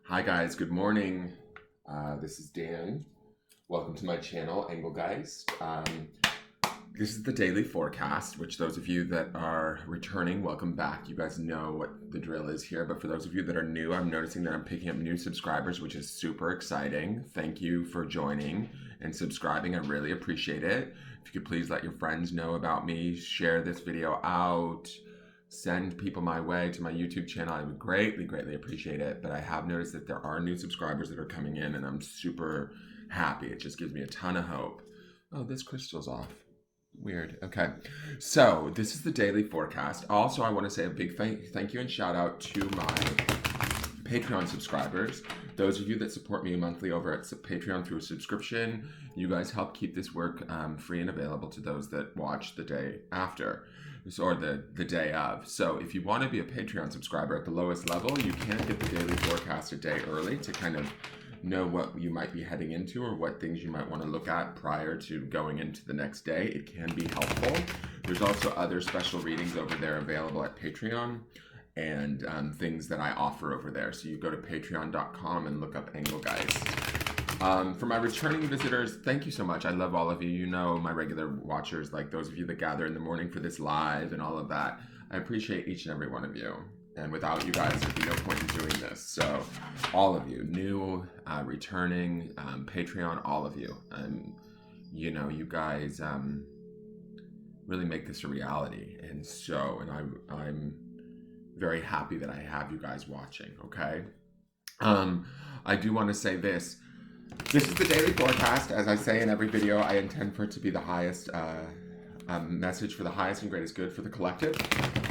Hi guys, good morning. This is Dan. Welcome to my channel, Engelgeist. This is the daily forecast, which those of you that are returning, welcome back. You guys know what the drill is here, but for those of you that are new, I'm noticing that I'm picking up new subscribers, which is super exciting. Thank you for joining and subscribing. I really appreciate it. If you could please let your friends know about me, share this video out, send people my way to my YouTube channel. I would greatly appreciate it. But I have noticed that there are new subscribers that are coming in and I'm super happy. It just gives me a ton of hope. Oh, this crystal's off. Weird. Okay. So this is the daily forecast. Also, I want to say a big thank you and shout out to my Patreon subscribers. Those of you that support me monthly over at Patreon through a subscription, you guys help keep this work free and available to those that watch the day after, or the day of. So if you want to be a Patreon subscriber at the lowest level, you can get the daily forecast a day early to kind of know what you might be heading into or what things you might want to look at prior to going into the next day. It can be helpful. There's also other special readings over there available at Patreon and things that I offer over there. So you go to patreon.com and look up Engelgeist. For my returning visitors, thank you so much. I love all of you. You know, my regular watchers, like those of you that gather in the morning for this live and all of that. I appreciate each and every one of you. And without you guys, there'd be no point in doing this. So all of you, new, returning, Patreon, all of you. You know, you guys really make this a reality. And I'm very happy that I have you guys watching, okay? I do want to say this. This is the daily forecast. As I say in every video, I intend for it to be the highest message for the highest and greatest good for the collective.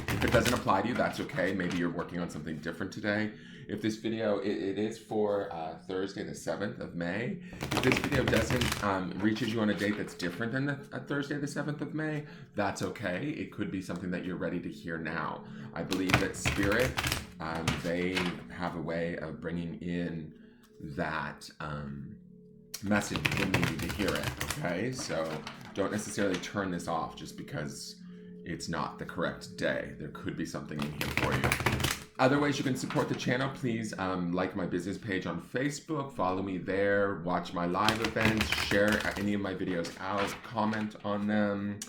If it doesn't apply to you, that's okay. Maybe you're working on something different today. If this video, it is for Thursday the 7th of May. If this video doesn't reaches you on a date that's different than Thursday the 7th of May, that's okay. It could be something that you're ready to hear now. I believe that Spirit, they have a way of bringing in that message when they need to hear it, okay? So don't necessarily turn this off just because it's not the correct day. There could be something in here for you. Other ways you can support the channel, please like my business page on Facebook, follow me there, watch my live events, share any of my videos out, comment on them,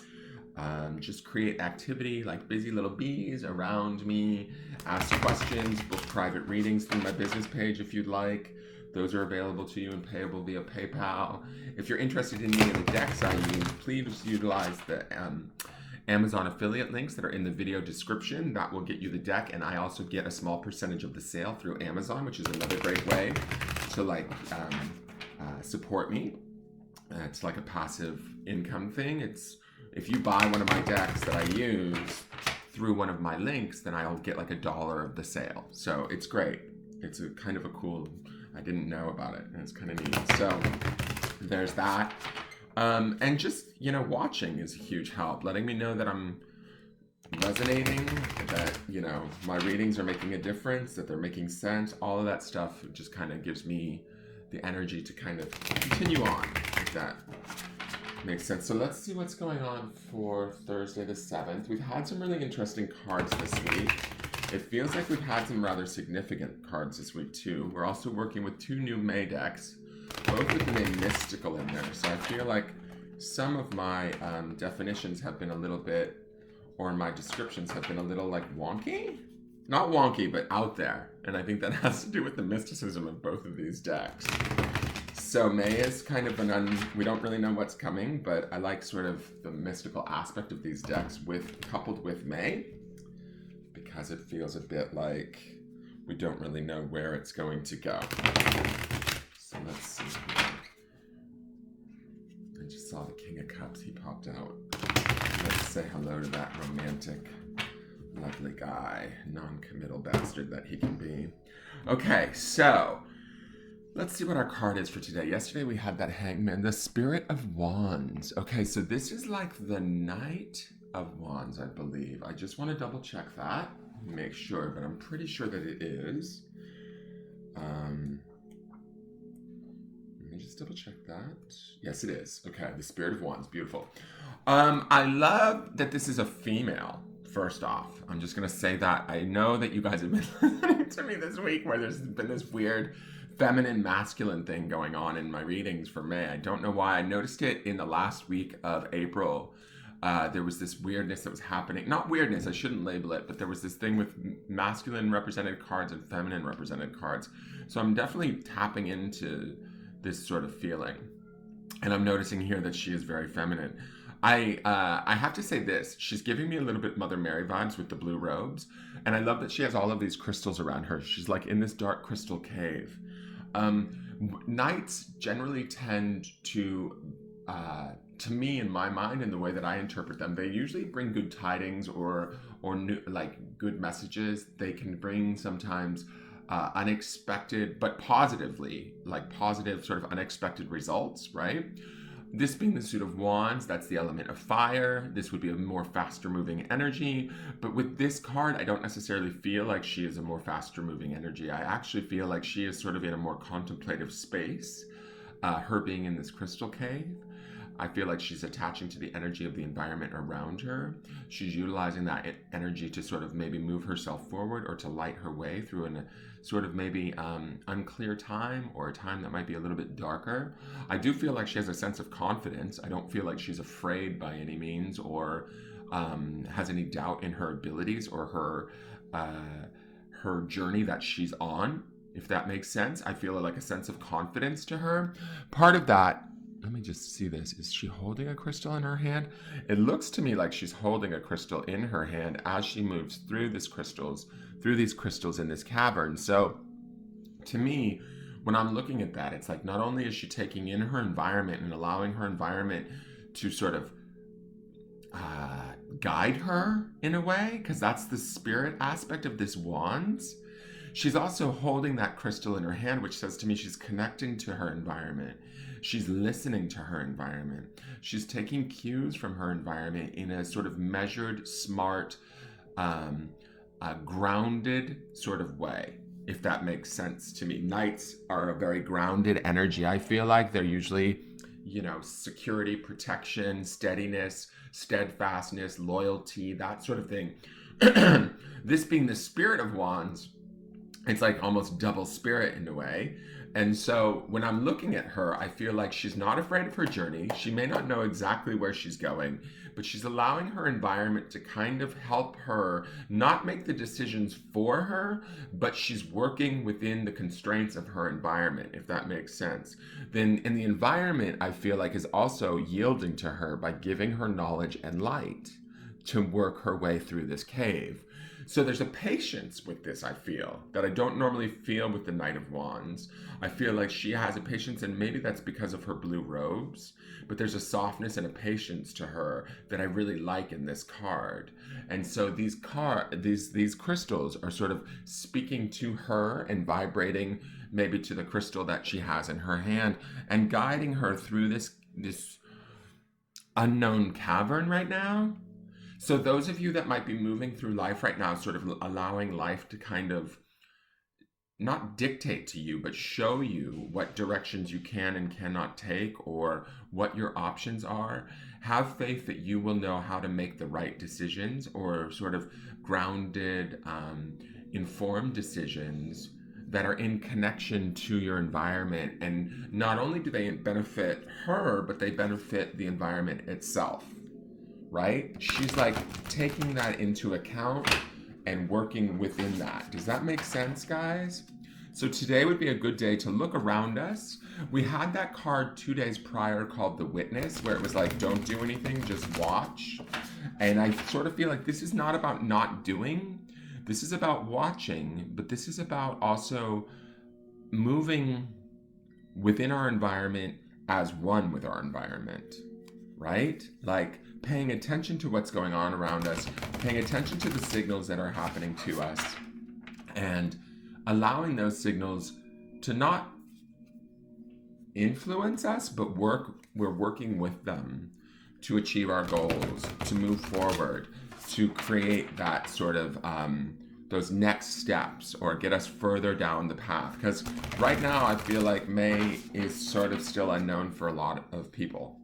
just create activity like busy little bees around me, ask questions, book private readings through my business page if you'd like. Those are available to you and payable via PayPal. If you're interested in any of the decks I use, please utilize the Amazon affiliate links that are in the video description. That will get you the deck, and I also get a small percentage of the sale through Amazon, which is another great way to support me. It's like a passive income thing. It's if you buy one of my decks that I use through one of my links, then I'll get like $1 of the sale. So it's great. It's a kind of a cool, I didn't know about it, and it's kind of neat. So there's that. And just, you know, watching is a huge help. Letting me know that I'm resonating, that, you know, my readings are making a difference, that they're making sense. All of that stuff just kind of gives me the energy to kind of continue on, if that makes sense. So let's see what's going on for Thursday the 7th. We've had some really interesting cards this week. It feels like we've had some rather significant cards this week too. We're also working with 2 new May decks, both with the name Mystical in there. So I feel like some of my definitions have been a little bit, or my descriptions have been a little like wonky? Not wonky, but out there. And I think that has to do with the mysticism of both of these decks. So May is kind of we don't really know what's coming, but I like sort of the mystical aspect of these decks coupled with May, because it feels a bit like we don't really know where it's going to go. So let's see. I just saw the King of Cups. He popped out. Let's say hello to that romantic, lovely guy, non-committal bastard that he can be. Okay, so let's see what our card is for today. Yesterday we had that Hangman, the Spirit of Wands. Okay, so this is like the Knight of Wands, I believe. I just want to double check that, make sure, but I'm pretty sure that it is. Let me just double check that. Yes, it is. Okay, the Spirit of Wands, beautiful. I love that this is a female first off. I'm just going to say that I know that you guys have been listening to me this week where there's been this weird feminine masculine thing going on in my readings for May. I don't know why. I noticed it in the last week of April. There was this weirdness that was happening. Not weirdness, I shouldn't label it, but there was this thing with masculine represented cards and feminine represented cards. So I'm definitely tapping into this sort of feeling. And I'm noticing here that she is very feminine. I have to say this. She's giving me a little bit Mother Mary vibes with the blue robes. And I love that she has all of these crystals around her. She's like in this dark crystal cave. Knights generally tend to me, in my mind, in the way that I interpret them, they usually bring good tidings or new, like good messages. They can bring sometimes unexpected, but positively, like positive sort of unexpected results, right? This being the suit of wands, that's the element of fire. This would be a more faster moving energy. But with this card, I don't necessarily feel like she is a more faster moving energy. I actually feel like she is sort of in a more contemplative space, her being in this crystal cave. I feel like she's attaching to the energy of the environment around her. She's utilizing that energy to sort of maybe move herself forward or to light her way through a sort of maybe unclear time or a time that might be a little bit darker. I do feel like she has a sense of confidence. I don't feel like she's afraid by any means or has any doubt in her abilities or her journey that she's on, if that makes sense. I feel like a sense of confidence to her. Part of that, let me just see this. Is she holding a crystal in her hand? It looks to me like she's holding a crystal in her hand as she moves through these crystals in this cavern. So to me, when I'm looking at that, it's like not only is she taking in her environment and allowing her environment to sort of guide her in a way, because that's the spirit aspect of this wands. She's also holding that crystal in her hand, which says to me she's connecting to her environment. She's listening to her environment. She's taking cues from her environment in a sort of measured, smart, grounded sort of way, if that makes sense to me. Knights are a very grounded energy. I feel like they're usually, security, protection, steadiness, steadfastness, loyalty, that sort of thing. This being the spirit of wands, it's like almost double spirit in a way. And so when I'm looking at her, I feel like she's not afraid of her journey. She may not know exactly where she's going, but she's allowing her environment to kind of help her not make the decisions for her, but she's working within the constraints of her environment, if that makes sense. Then in the environment, I feel like is also yielding to her by giving her knowledge and light to work her way through this cave. So there's a patience with this, I feel, that I don't normally feel with the Knight of Wands. I feel like she has a patience, and maybe that's because of her blue robes, but there's a softness and a patience to her that I really like in this card. And so these crystals are sort of speaking to her and vibrating maybe to the crystal that she has in her hand and guiding her through this unknown cavern right now. So those of you that might be moving through life right now, sort of allowing life to kind of not dictate to you, but show you what directions you can and cannot take or what your options are, have faith that you will know how to make the right decisions or sort of grounded, informed decisions that are in connection to your environment. And not only do they benefit her, but they benefit the environment itself. Right? She's like taking that into account and working within that. Does that make sense, guys? So today would be a good day to look around us. We had that card 2 days prior called the Witness, where it was like, don't do anything, just watch. And I sort of feel like this is not about not doing. This is about watching, but this is about also moving within our environment as one with our environment, right? Like, paying attention to what's going on around us, paying attention to the signals that are happening to us, and allowing those signals to not influence us, but we're working with them to achieve our goals, to move forward, to create that sort of those next steps or get us further down the path. Because right now I feel like May is sort of still unknown for a lot of people.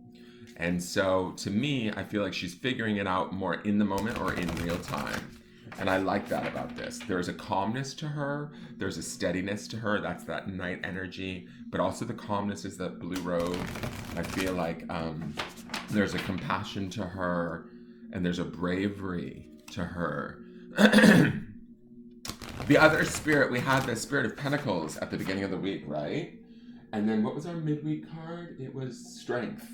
And so to me, I feel like she's figuring it out more in the moment or in real time. And I like that about this. There's a calmness to her. There's a steadiness to her. That's that night energy. But also the calmness is that blue robe. I feel like there's a compassion to her. And there's a bravery to her. The other spirit, we had the Spirit of Pentacles at the beginning of the week, right? And then what was our midweek card? It was Strength.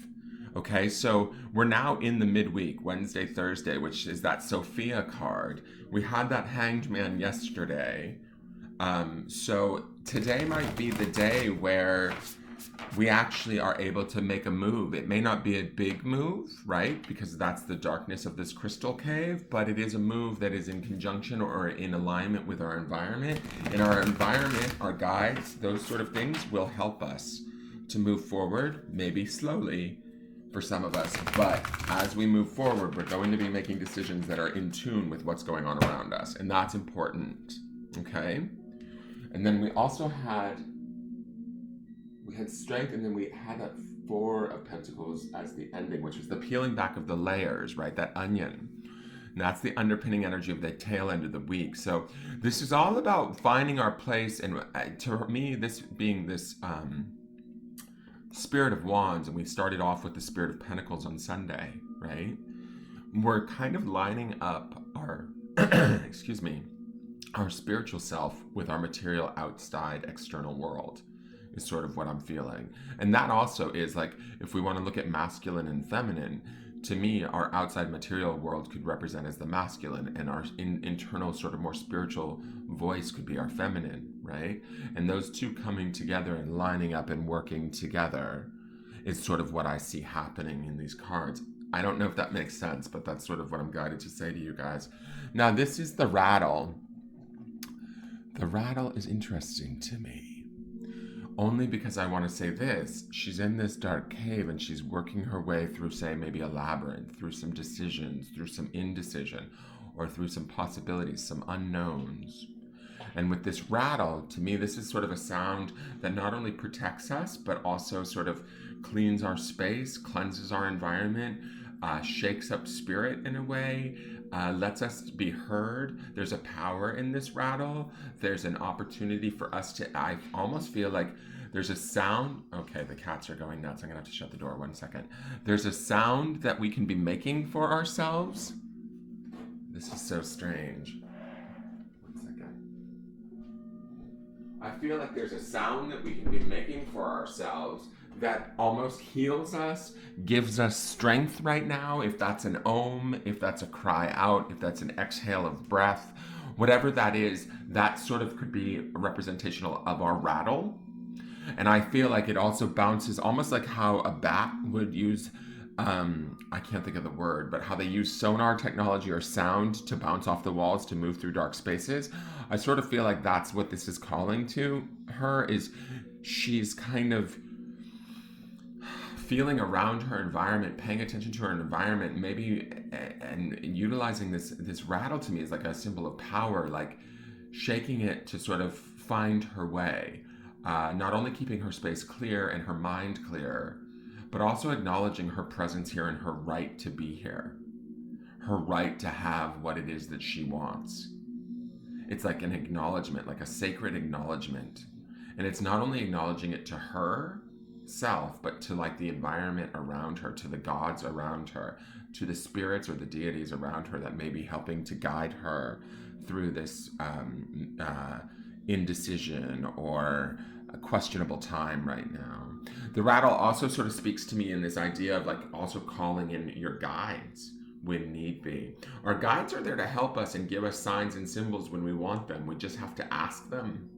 Okay, so we're now in the midweek, Wednesday, Thursday, which is that Sophia card. We had that Hanged Man yesterday. So today might be the day where we actually are able to make a move. It may not be a big move, right? Because that's the darkness of this crystal cave, but it is a move that is in conjunction or in alignment with our environment. And our environment, our guides, those sort of things will help us to move forward, maybe slowly for some of us. But as we move forward, we're going to be making decisions that are in tune with what's going on around us. And that's important, okay? And then we also had Strength, and then we had that Four of Pentacles as the ending, which was the peeling back of the layers, right? That onion. And that's the underpinning energy of the tail end of the week. So this is all about finding our place. And to me, this being this Spirit of Wands, and we started off with the Spirit of Pentacles on Sunday, right? We're kind of lining up our, excuse me, our spiritual self with our material outside external world. Is sort of what I'm feeling. And that also is like, if we want to look at masculine and feminine, to me, our outside material world could represent as the masculine, and our internal sort of more spiritual voice could be our feminine, right? And those two coming together and lining up and working together is sort of what I see happening in these cards. I don't know if that makes sense, but that's sort of what I'm guided to say to you guys. Now, this is the rattle. The rattle is interesting to me. Only because I want to say this, she's in this dark cave and she's working her way through, say, maybe a labyrinth, through some decisions, through some indecision, or through some possibilities, some unknowns. And with this rattle, to me, this is sort of a sound that not only protects us, but also sort of cleans our space, cleanses our environment, shakes up spirit in a way, lets us be heard. There's a power in this rattle. There's an opportunity for us to, I almost feel like there's a sound. Okay, the cats are going nuts. I'm gonna have to shut the door 1 second. There's a sound that we can be making for ourselves. This is so strange. 1 second. I feel like there's a sound that we can be making for ourselves that almost heals us, gives us strength right now, if that's an om, if that's a cry out, if that's an exhale of breath, whatever that is, that sort of could be representational of our rattle. And I feel like it also bounces almost like how a bat would use, I can't think of the word, but how they use sonar technology or sound to bounce off the walls to move through dark spaces. I sort of feel like that's what this is calling to her, is she's kind of feeling around her environment, paying attention to her environment, maybe, and utilizing this rattle to me is like a symbol of power, like shaking it to sort of find her way, not only keeping her space clear and her mind clear, but also acknowledging her presence here and her right to be here, her right to have what it is that she wants. It's like an acknowledgement, like a sacred acknowledgement. And it's not only acknowledging it to her self, but to like the environment around her, to the gods around her, to the spirits or the deities around her that may be helping to guide her through this indecision or a questionable time right now. The rattle also sort of speaks to me in this idea of like also calling in your guides when need be. Our guides are there to help us and give us signs and symbols when we want them. We just have to ask them.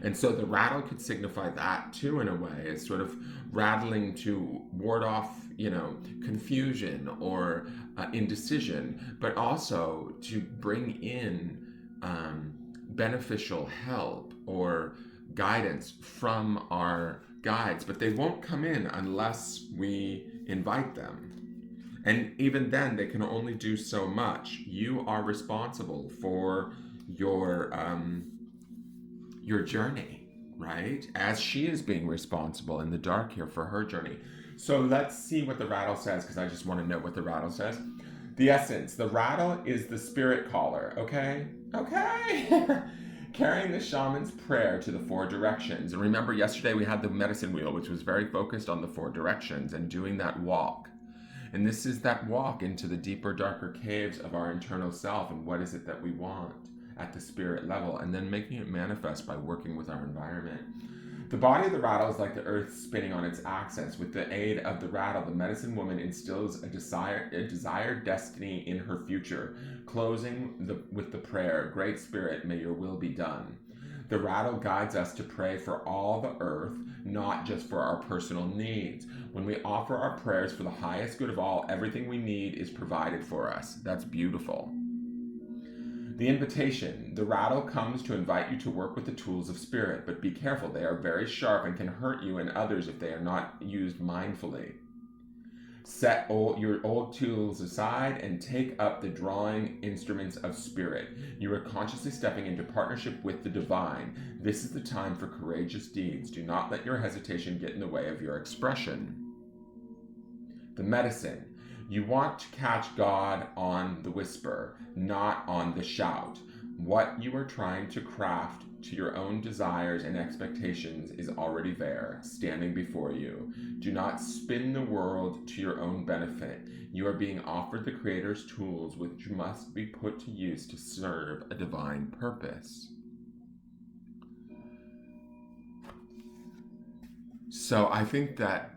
And so the rattle could signify that too, in a way. It's sort of rattling to ward off, confusion or indecision, but also to bring in beneficial help or guidance from our guides. But they won't come in unless we invite them. And even then, they can only do so much. You are responsible for your journey. right? As she is being responsible in the dark here for her journey. So let's see what the rattle says, because I just want to know what the rattle says. The essence, the rattle is the spirit caller, okay? Okay. Carrying the shaman's prayer to the 4 directions. And remember, yesterday we had the medicine wheel, which was very focused on the 4 directions and doing that walk. And this is that walk into the deeper, darker caves of our internal self, and what is it that we want at the spirit level, and then making it manifest by working with our environment. The body of the rattle is like the earth spinning on its axis. With the aid of the rattle, the medicine woman instills a desired destiny in her future, closing with the prayer, Great Spirit, may your will be done. The rattle guides us to pray for all the earth, not just for our personal needs. When we offer our prayers for the highest good of all, everything we need is provided for us. That's beautiful. The invitation. The rattle comes to invite you to work with the tools of spirit, but be careful. They are very sharp and can hurt you and others if they are not used mindfully. Set your old tools aside and take up the drawing instruments of spirit. You are consciously stepping into partnership with the divine. This is the time for courageous deeds. Do not let your hesitation get in the way of your expression. The medicine. You want to catch God on the whisper, not on the shout. What you are trying to craft to your own desires and expectations is already there, standing before you. Do not spin the world to your own benefit. You are being offered the Creator's tools, which must be put to use to serve a divine purpose. So I think that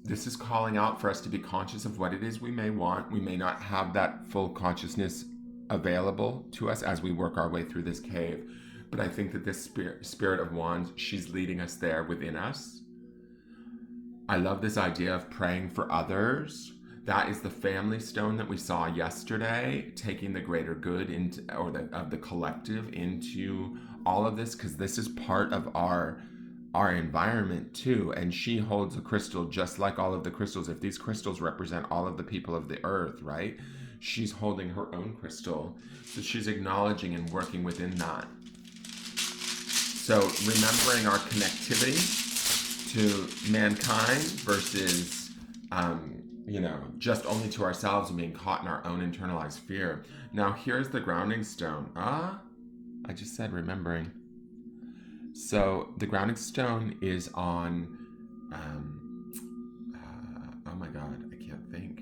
this is calling out for us to be conscious of what it is we may want. We may not have that full consciousness available to us as we work our way through this cave. But I think that this spirit of wands, she's leading us there within us. I love this idea of praying for others. That is the family stone that we saw yesterday, taking the greater good into, of the collective into all of this, because this is part of our environment too. And she holds a crystal just like all of the crystals. If these crystals represent all of the people of the earth, right? She's holding her own crystal. So she's acknowledging and working within that. So remembering our connectivity to mankind versus, just only to ourselves and being caught in our own internalized fear. Now here's the grounding stone. I just said remembering. So the grounding stone is on, oh my God, I can't think.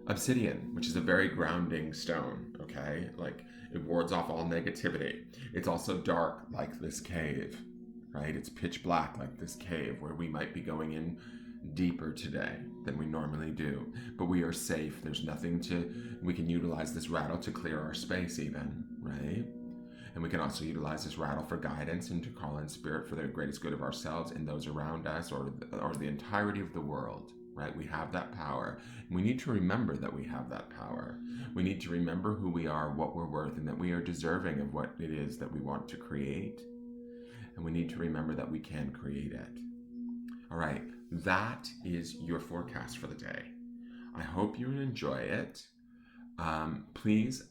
Obsidian, which is a very grounding stone, okay? Like, it wards off all negativity. It's also dark like this cave, right? It's pitch black like this cave, where we might be going in deeper today than we normally do. But we are safe. There's nothing we can utilize this rattle to clear our space even, right? And we can also utilize this rattle for guidance and to call in spirit for the greatest good of ourselves and those around us, or the entirety of the world, right? We have that power. And we need to remember that we have that power. We need to remember who we are, what we're worth, and that we are deserving of what it is that we want to create. And we need to remember that we can create it. All right, that is your forecast for the day. I hope you enjoy it. Please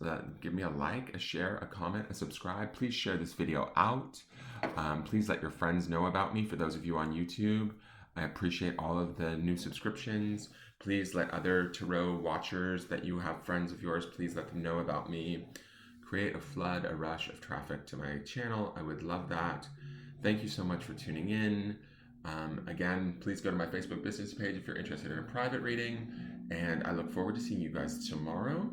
give me a like, a share, a comment, a subscribe. Please share this video out. Please let your friends know about me. For those of you on YouTube, I appreciate all of the new subscriptions. Please let other tarot watchers that you have friends of yours, please let them know about me. Create a flood, a rush of traffic to my channel. I would love that. Thank you so much for tuning in. Again, please go to my Facebook business page if you're interested in a private reading. And I look forward to seeing you guys tomorrow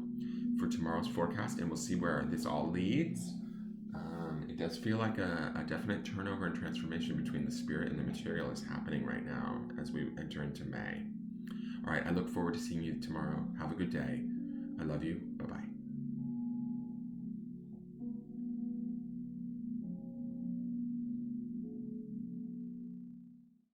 for tomorrow's forecast, and we'll see where this all leads. It does feel like a definite turnover and transformation between the spirit and the material is happening right now as we enter into May. All right, I look forward to seeing you tomorrow. Have a good day. I love you. Bye-bye.